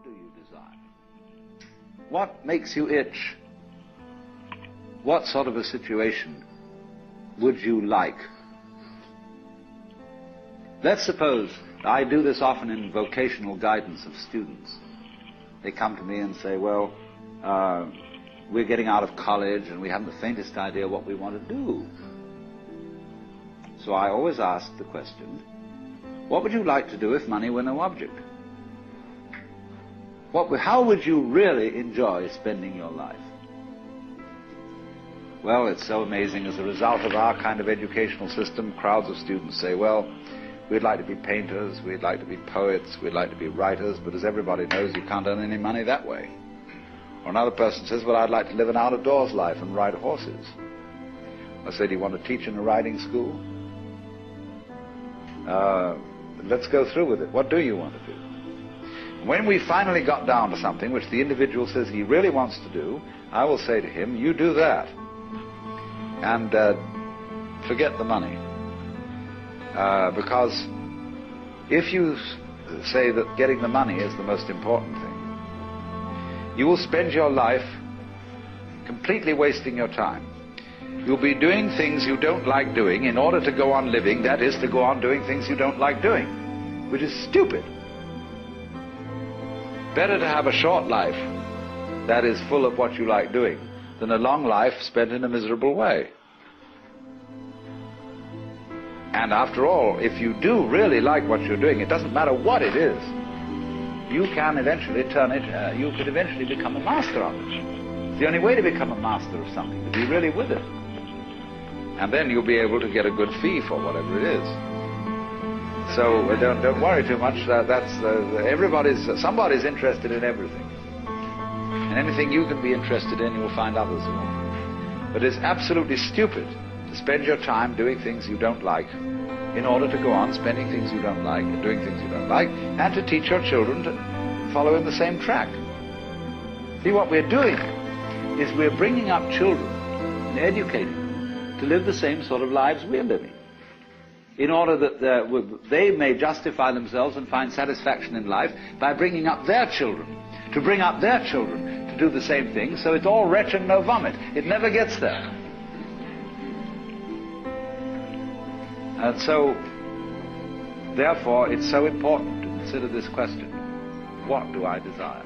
do you desire? What makes you itch? What sort of a situation would you like? Let's suppose, I do this often in vocational guidance of students. They come to me and say, well, we're getting out of college and we haven't the faintest idea what we want to do. So I always ask the question, what would you like to do if money were no object? How would you really enjoy spending your life? Well, it's so amazing. As a result of our kind of educational system, crowds of students say, well, we'd like to be painters, we'd like to be poets, we'd like to be writers, but as everybody knows, you can't earn any money that way. Or another person says, well, I'd like to live an out-of-doors life and ride horses. I say, do you want to teach in a riding school? Let's go through with it. What do you want to do? When we finally got down to something which the individual says he really wants to do, I will say to him, you do that. And forget the money. Because if you say that getting the money is the most important thing, you will spend your life completely wasting your time. You'll be doing things you don't like doing in order to go on living, that is, to go on doing things you don't like doing, which is stupid. Better to have a short life that is full of what you like doing than a long life spent in a miserable way. And after all, if you do really like what you're doing, it doesn't matter what it is, you can eventually turn it, you could eventually become a master of it. It's the only way to become a master of something, to be really with it. And then you'll be able to get a good fee for whatever it is. So don't worry too much. Somebody's interested in everything. And anything you can be interested in, you'll find others who are. But it's absolutely stupid to spend your time doing things you don't like in order to go on spending things you don't like and doing things you don't like, and to teach your children to follow in the same track. See, what we're doing is we're bringing up children and educating them to live the same sort of lives we're living, in order that they may justify themselves and find satisfaction in life by bringing up their children, to bring up their children to do the same thing, so it's all retch and no vomit. It never gets there. And so, therefore, it's so important to consider this question: what do I desire?